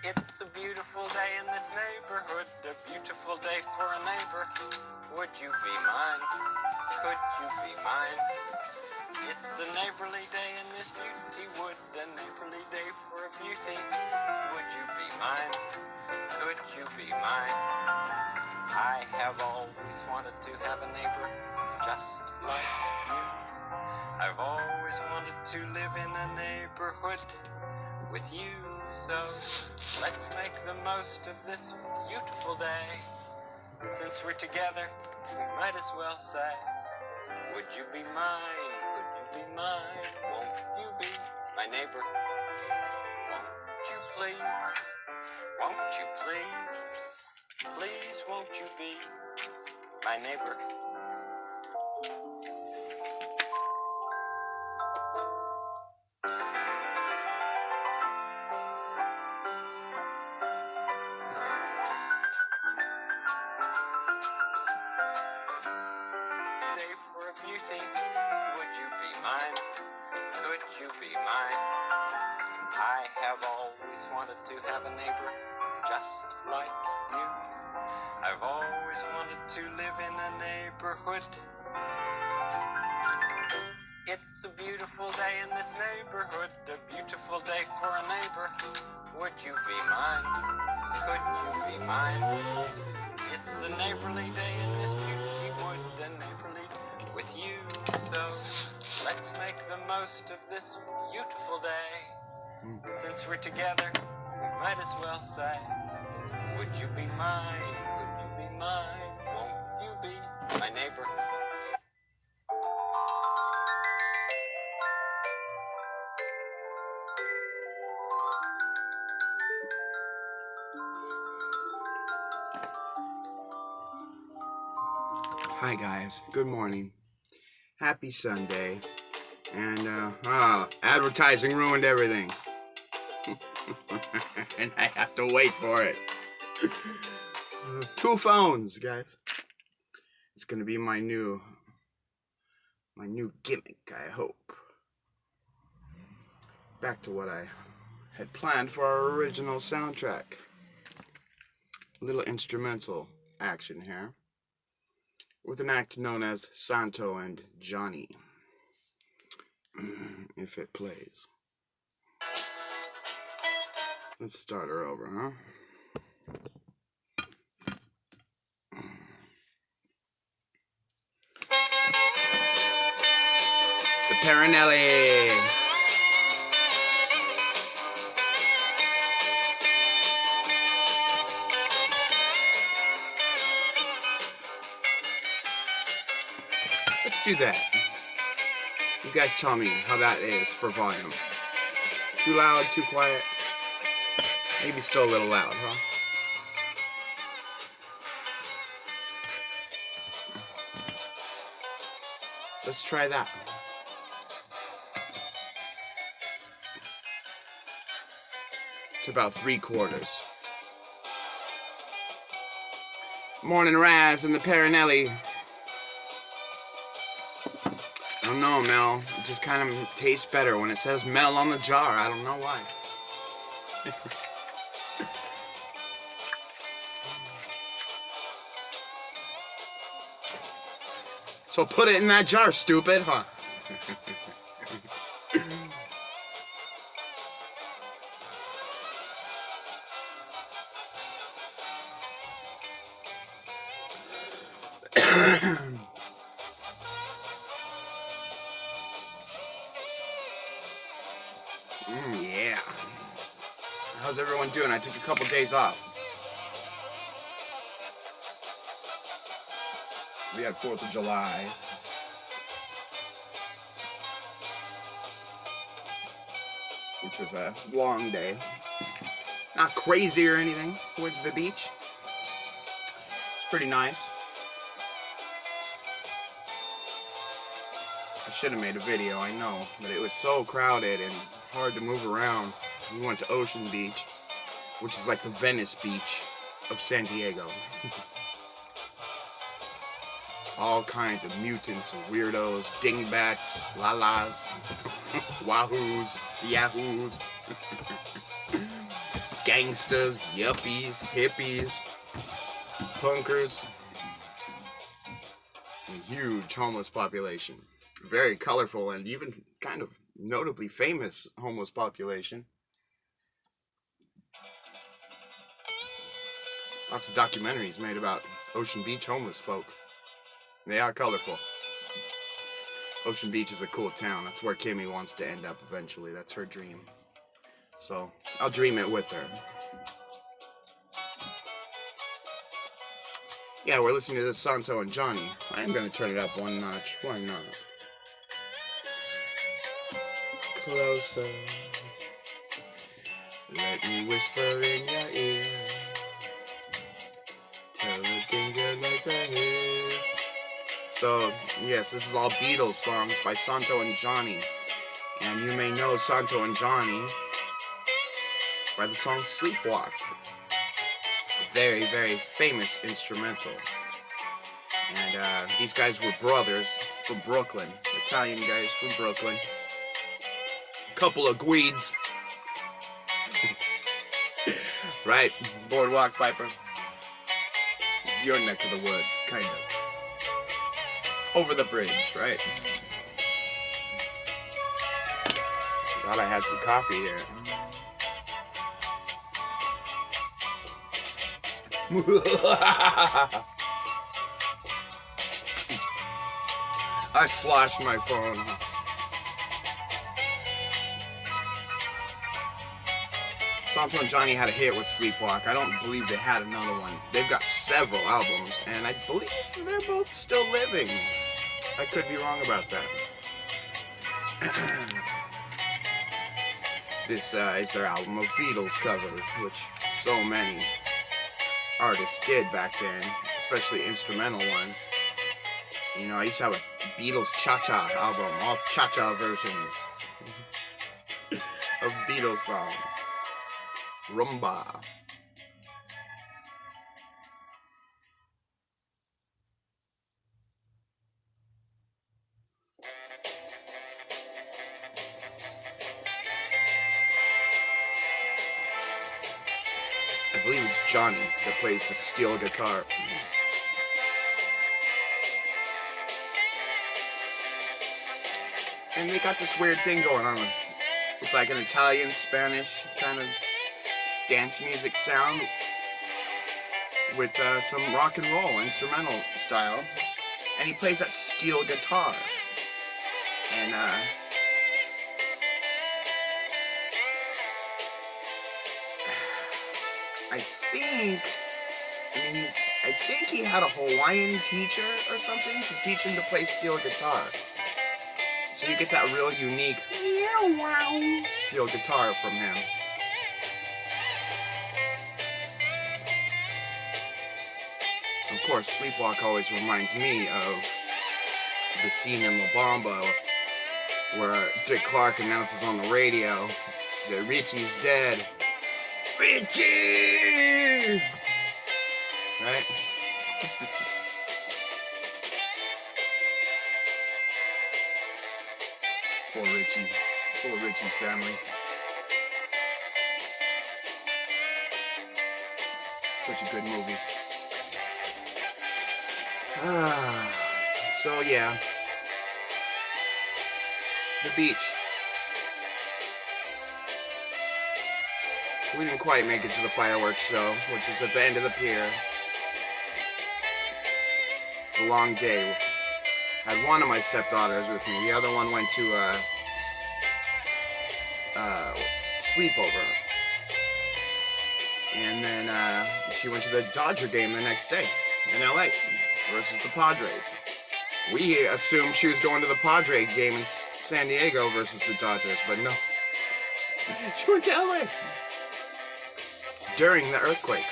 It's a beautiful day in this neighborhood, a beautiful day for a neighbor. Would you be mine? Could you be mine? It's a neighborly day in this beauty wood, a neighborly day for a beauty. Would you be mine? Could you be mine? I have always wanted to have a neighbor just like you. I've always wanted to live in a neighborhood with you, so let's make the most of this beautiful day. Since we're together, we might as well say, would you be mine? Could you be mine? Won't you be my neighbor? Won't you please? Won't you please? Please won't you be my neighbor? Day for a beauty, would you be mine? Could you be mine? I have always wanted to have a neighbor just like you. I've always wanted to live in a neighborhood. It's a beautiful day in this neighborhood, a beautiful day for a neighbor. Would you be mine? Could you be mine? It's a neighborly day in this beauty wood, a neighborly with you. So let's make the most of this beautiful day. Since we're together, we might as well say, would you be mine? Could you be mine? Won't you be my neighbor? Hi guys, good morning. Happy Sunday. And advertising ruined everything. And I have to wait for it. 2 phones, guys. It's gonna be my new gimmick, I hope. Back to what I had planned for our original soundtrack. A little instrumental action here, with an act known as Santo and Johnny, if it plays. Let's start her over, huh? The Parinelli. Let's do that. You guys tell me how that is for volume. Too loud, too quiet? Maybe still a little loud, huh? Let's try that. It's about 3/4. Morning Raz and the Parinelli. I don't know, Mel. It just kind of tastes better when it says Mel on the jar. I don't know why. So put it in that jar, stupid, huh? Yeah. How's everyone doing? I took a couple days off. We had 4th of July. Which was a long day. Not crazy or anything. Went to the beach. It's pretty nice. I should have made a video, I know. But it was so crowded and hard to move around. We went to Ocean Beach, which is like the Venice Beach of San Diego. All kinds of mutants and weirdos, dingbats, lalas, wahoos, yahoos. gangsters, yuppies, hippies, punkers, a huge homeless population. Very colorful and even kind of notably famous homeless population. Lots of documentaries made about Ocean Beach homeless folk. They are colorful. Ocean Beach is a cool town. That's where Kimmy wants to end up eventually. That's her dream. So, I'll dream it with her. Yeah, we're listening to this Santo and Johnny. I am going to turn it up one notch. Why not? Closer. Let me whisper in your ear. Tell the things you like to hear. So, yes, this is all Beatles songs by Santo and Johnny. And you may know Santo and Johnny by the song Sleepwalk. A very, very famous instrumental. And these guys were brothers from Brooklyn. Italian guys from Brooklyn. Couple of Gweeds. Right? Boardwalk Piper. Your neck of the woods, kind of. Over the bridge, right? Forgot I had some coffee here. I sloshed my phone. Santo and Johnny had a hit with Sleepwalk. I don't believe they had another one. They've got several albums, and I believe they're both still living. I could be wrong about that. This is their album of Beatles covers, which so many artists did back then, especially instrumental ones. You know, I used to have a Beatles Cha-Cha album, all Cha-Cha versions of Beatles songs. Rumba. I believe it's Johnny that plays the steel guitar. And they got this weird thing going on. It's like an Italian, Spanish kind of dance music sound with some rock and roll instrumental style. And he plays that steel guitar. And I think he had a Hawaiian teacher or something to teach him to play steel guitar. So you get that real unique steel guitar from him. Of course, Sleepwalk always reminds me of the scene in La Bamba where Dick Clark announces on the radio that Richie's dead. Richie! Right? Poor Richie. Poor Richie's family. Such a good movie. So yeah. The beach. We didn't quite make it to the fireworks show, which is at the end of the pier. It's a long day. I had one of my stepdaughters with me. The other one went to sleepover. And then she went to the Dodger game the next day in LA versus the Padres. We assumed she was going to the Padre game in San Diego versus the Dodgers, but no. She went to LA during the earthquake.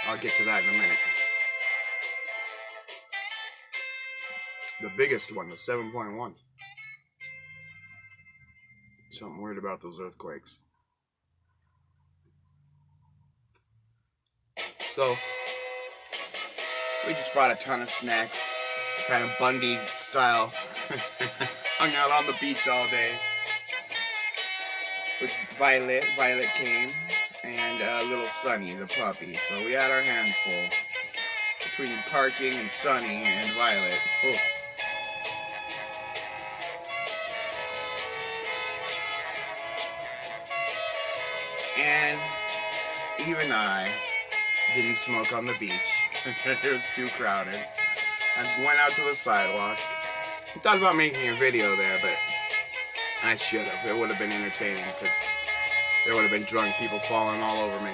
I'll get to that in a minute. The biggest one, the 7.1. Something weird about those earthquakes. So, we just brought a ton of snacks, kind of Bundy style. Hung out on the beach all day with Violet. Violet came, and little Sunny, the puppy. So we had our hands full between parking and Sunny and Violet. Oh. And even I didn't smoke on the beach. It was too crowded. I went out to the sidewalk. I thought about making a video there, but I should have. It would have been entertaining because there would have been drunk people falling all over me.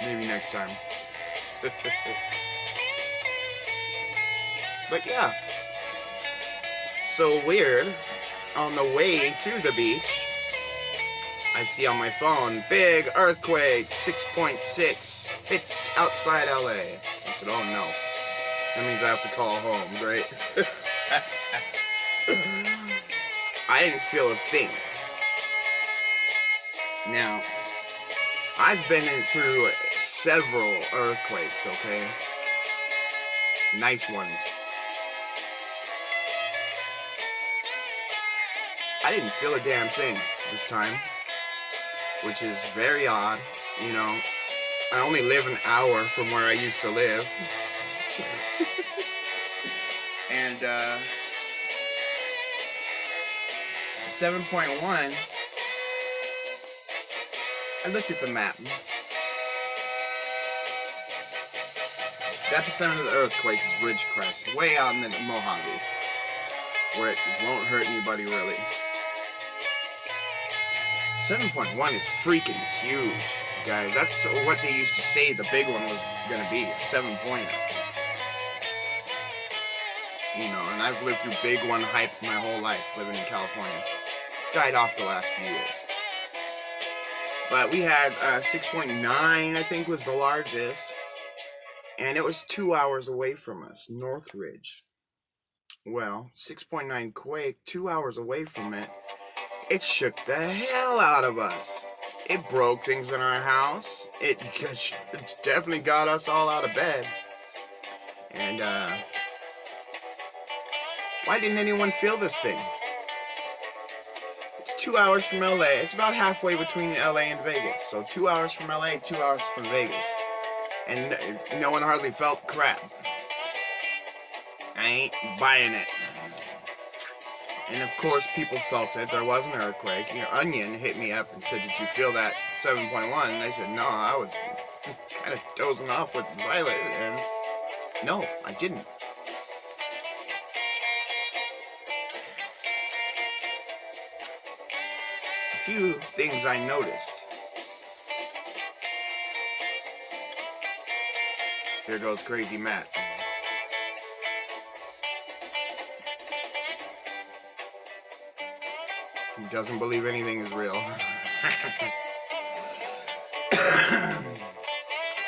Maybe next time. But yeah. So weird. On the way to the beach, I see on my phone, big earthquake, 6.6. It's outside LA. I said, oh no. That means I have to call home, right? I didn't feel a thing. Now, I've been through several earthquakes, okay? Nice ones. I didn't feel a damn thing this time, which is very odd. You know, I only live an hour from where I used to live. And 7.1, I looked at the map. The epicenter of the earthquake is Ridgecrest, way out in the Mojave, where it won't hurt anybody really. 7.1 is freaking huge, guys. That's what they used to say the big one was gonna be, a 7-pointer. You know, and I've lived through big one hype my whole life living in California. Died off the last few years. But we had 6.9, I think, was the largest. And it was 2 hours away from us, Northridge. Well, 6.9 quake, 2 hours away from it. It shook the hell out of us. It broke things in our house. It definitely got us all out of bed. And, why didn't anyone feel this thing? It's 2 hours from LA. It's about halfway between LA and Vegas. So 2 hours from LA, 2 hours from Vegas. And no one hardly felt crap. I ain't buying it. And of course people felt it. There was an earthquake. You know, Onion hit me up and said, did you feel that 7.1? And I said, no, I was kind of dozing off with Violet. And no, I didn't. A few things I noticed. There goes Crazy Matt. He doesn't believe anything is real.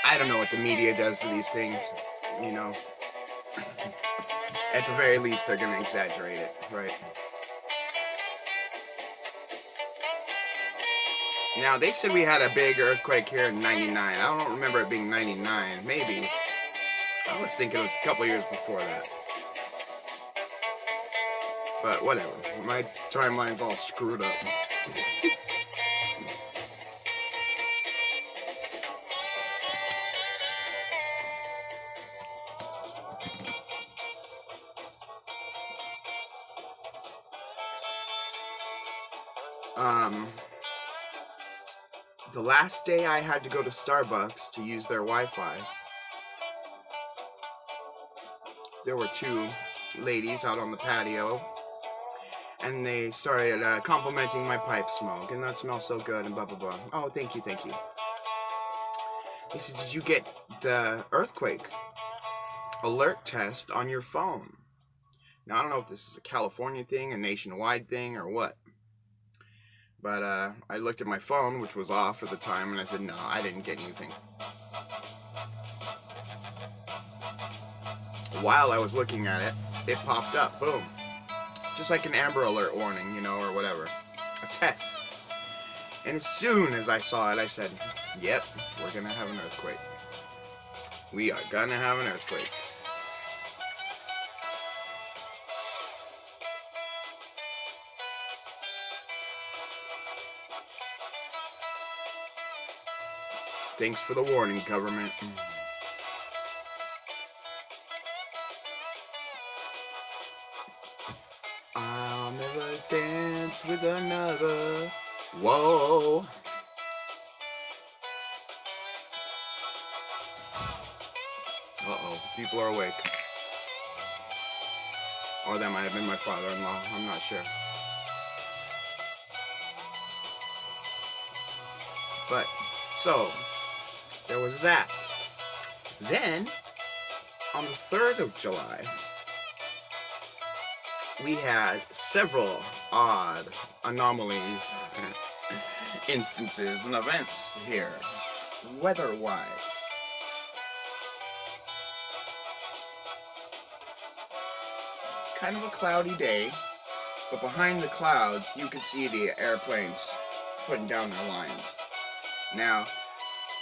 I don't know what the media does to these things, you know. At the very least, they're gonna exaggerate it, right? Now, they said we had a big earthquake here in 99. I don't remember it being 99. Maybe. I was thinking it was a couple years before that. But whatever. My timeline's all screwed up. The last day I had to go to Starbucks to use their Wi-Fi, there were two ladies out on the patio, and they started complimenting my pipe smoke, and that smells so good, and blah, blah, blah. Oh, thank you, thank you. They said, did you get the earthquake alert test on your phone? Now, I don't know if this is a California thing, a nationwide thing, or what. But I looked at my phone, which was off at the time, and I said, no, I didn't get anything. While I was looking at it, it popped up, boom. Just like an Amber Alert warning, you know, or whatever. A test. And as soon as I saw it, I said, yep, we're going to have an earthquake. We are going to have an earthquake. Thanks for the warning, government. I'll never dance with another. Whoa. Uh-oh, people are awake. Or that might have been my father-in-law, I'm not sure. But, so, there was that. Then, on the 3rd of July, we had several odd anomalies, instances, and events here, weather-wise. Kind of a cloudy day, but behind the clouds, you can see the airplanes putting down their lines. Now,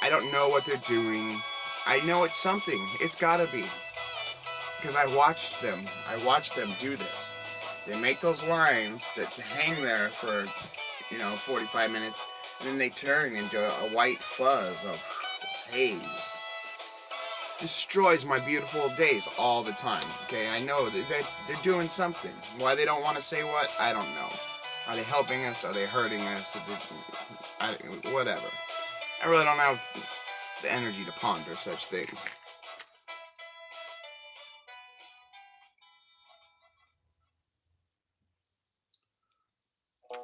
I don't know what they're doing. I know it's something. It's gotta be. Because I watched them do this. They make those lines that hang there for, 45 minutes, and then they turn into a white fuzz of haze. Destroys my beautiful days all the time. Okay, I know that they're doing something. Why they don't want to say what, I don't know. Are they helping us? Are they hurting us? Whatever. I really don't have the energy to ponder such things.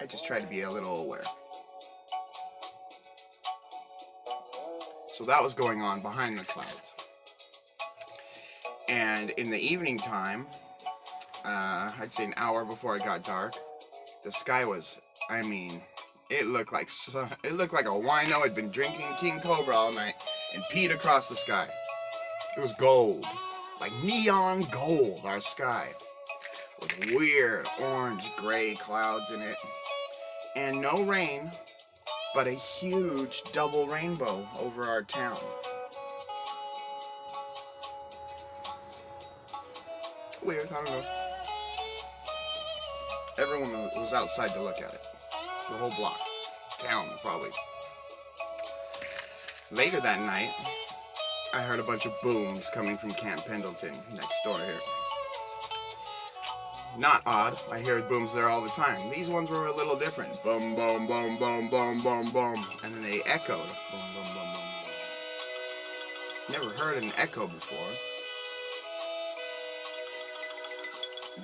I just try to be a little aware. So that was going on behind the clouds. And in the evening time, I'd say an hour before it got dark, the sky was, it looked like a wino had been drinking King Cobra all night and peed across the sky. It was gold, like neon gold, our sky, with weird orange-gray clouds in it, and no rain, but a huge double rainbow over our town. Weird, I don't know. Everyone was outside to look at it. The whole block. Town, probably. Later that night, I heard a bunch of booms coming from Camp Pendleton, next door here. Not odd, I hear booms there all the time. These ones were a little different. Boom, boom, boom, boom, boom, boom, boom. And then they echoed. Boom, boom, boom, boom. Never heard an echo before.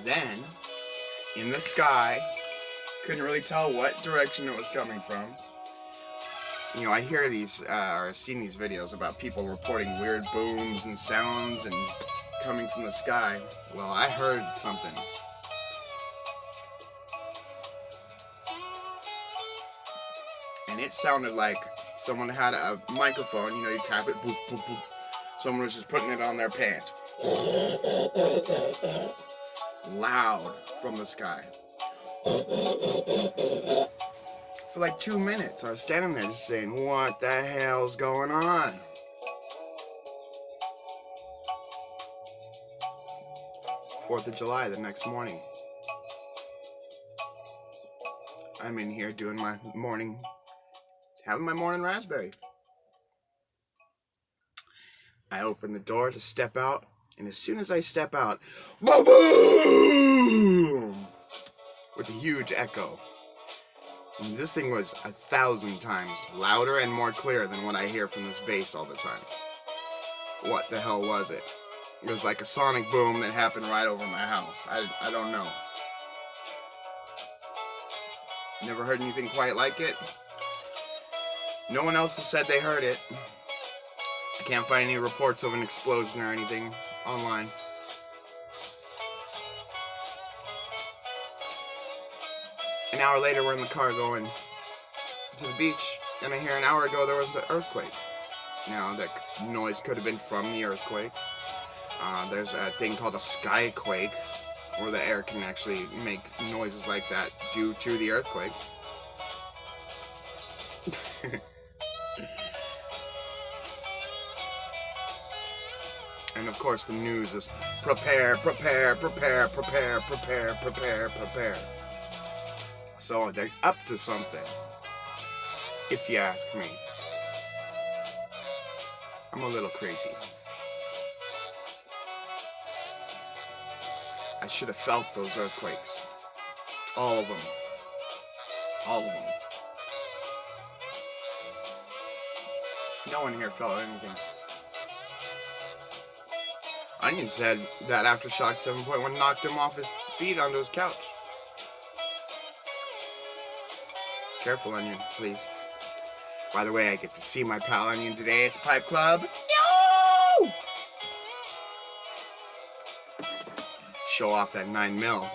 Then, in the sky, couldn't really tell what direction it was coming from. I hear these, or I've seen these videos about people reporting weird booms and sounds and coming from the sky. Well, I heard something. And it sounded like someone had a microphone, you tap it, boop, boop, boop. Someone was just putting it on their pants. Loud from the sky. For like 2 minutes, I was standing there just saying, what the hell's going on? 4th of July, the next morning. I'm in here doing my morning, having my morning raspberry. I open the door to step out, and as soon as I step out, boom! With a huge echo. And this thing was 1,000 times louder and more clear than what I hear from this bass all the time. What the hell was it? It was like a sonic boom that happened right over my house. I don't know. Never heard anything quite like it. No one else has said they heard it. I can't find any reports of an explosion or anything online. An hour later, we're in the car going to the beach, and I hear an hour ago there was an earthquake. Now, that noise could have been from the earthquake. There's a thing called a skyquake, where the air can actually make noises like that due to the earthquake. And of course, the news is prepare, prepare, prepare, prepare, prepare, prepare, prepare. So they're up to something, if you ask me. I'm a little crazy. I should have felt those earthquakes. All of them. All of them. No one here felt anything. Onion said that Aftershock 7.1 knocked him off his feet onto his couch. Careful, Onion, please. By the way, I get to see my pal Onion today at the Pipe Club. No! Show off that 9mm.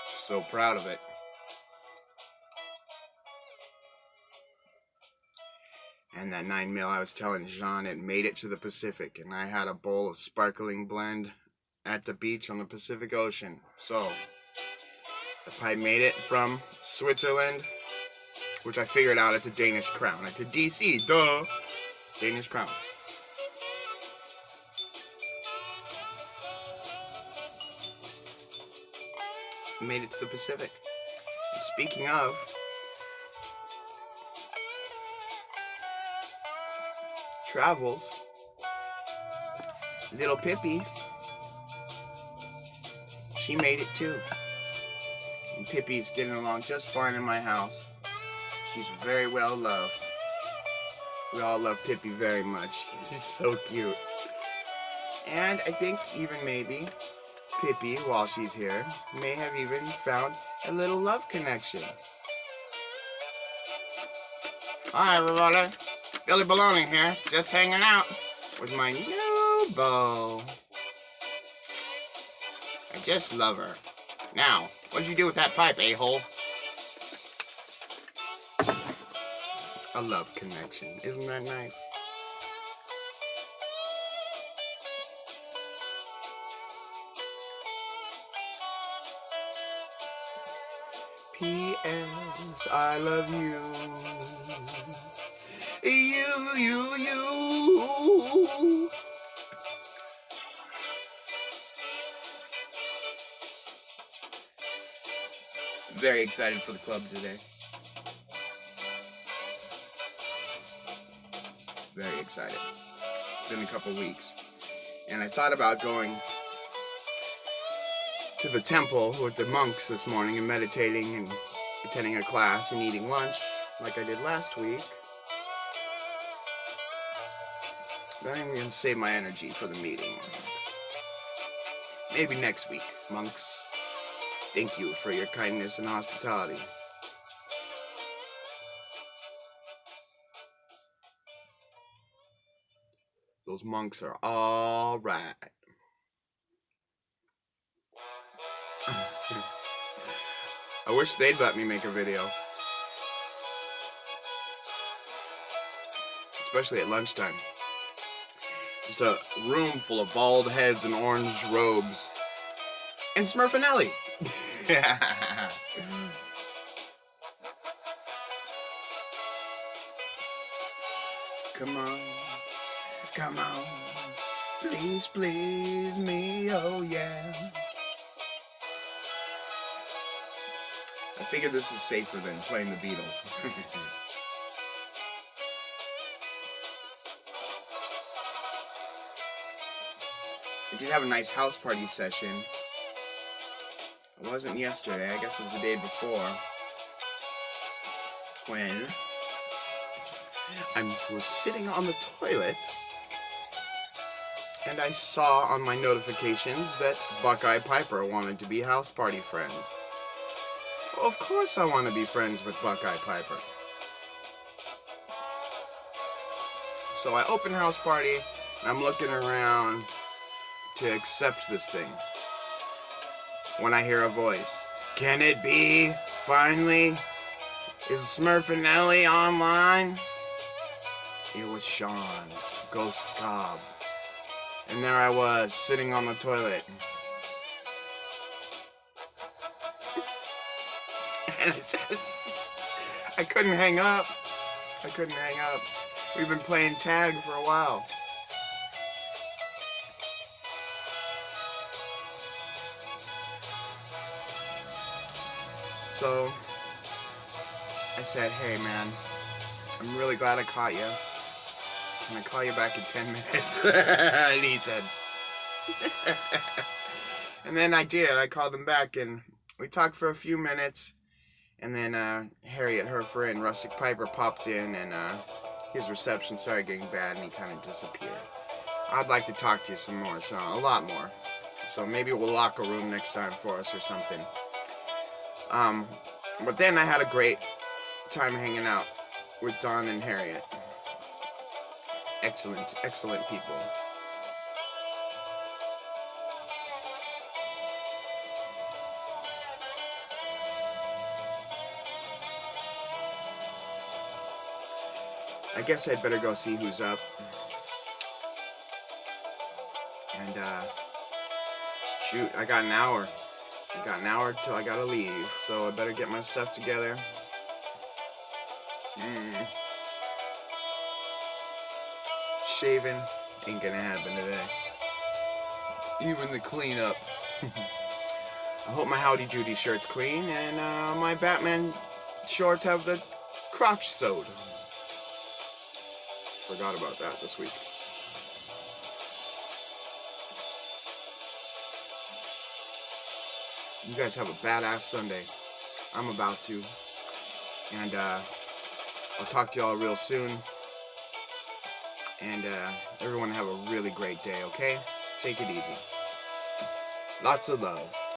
So proud of it. And that 9mm, I was telling Jean, it made it to the Pacific, and I had a bowl of sparkling blend at the beach on the Pacific Ocean. So, the pipe made it from Switzerland, which I figured out it's a Danish crown. It's a DC, duh! Danish crown. Made it to the Pacific. And speaking of, travels, little Pippi, she made it too. And Pippi's getting along just fine in my house. She's very well loved. We all love Pippi very much. She's so cute. And I think even maybe Pippi, while she's here, may have even found a little love connection. Hi everybody, Billy Baloney here, just hanging out with my new beau. I just love her. Now, what'd you do with that pipe, a-hole? A love connection, isn't that nice? P.S. I love you. You. Very excited for the club today. Very excited. It's been a couple weeks. And I thought about going to the temple with the monks this morning and meditating and attending a class and eating lunch like I did last week. But I'm going to save my energy for the meeting. Maybe next week, monks. Thank you for your kindness and hospitality. Those monks are all right. I wish they'd let me make a video. Especially at lunchtime. Just a room full of bald heads and orange robes. And Smurfinelli. Come on, please me, oh yeah. I figured this is safer than playing the Beatles. We did have a nice house party session. It wasn't yesterday, I guess it was the day before, when I was sitting on the toilet and I saw on my notifications that Buckeye Piper wanted to be house party friends. Well, of course I want to be friends with Buckeye Piper. So I open house party and I'm looking around to accept this thing. When I hear a voice, can it be? Finally? Is Smurfinelli online? It was Sean, Ghost Cobb. And there I was, sitting on the toilet. And I said, I couldn't hang up. We've been playing tag for a while. So, I said, hey man, I'm really glad I caught you. Can I call you back in 10 minutes? And he said. And then I did. I called him back, and we talked for a few minutes. And then Harriet, her friend, Rustic Piper, popped in, and his reception started getting bad, and he kind of disappeared. I'd like to talk to you some more, Sean, a lot more. So maybe we'll lock a room next time for us or something. But then I had a great time hanging out with Don and Harriet. Excellent, excellent people. I guess I'd better go see who's up. And, shoot, I got an hour. I got an hour till I gotta leave, so I better get my stuff together. Shaving ain't gonna happen today. Even the cleanup. I hope my Howdy Doody shirt's clean, and my Batman shorts have the crotch sewed. Forgot about that this week. You guys have a badass Sunday. I'm about to. And I'll talk to y'all real soon. And everyone have a really great day, okay? Take it easy. Lots of love.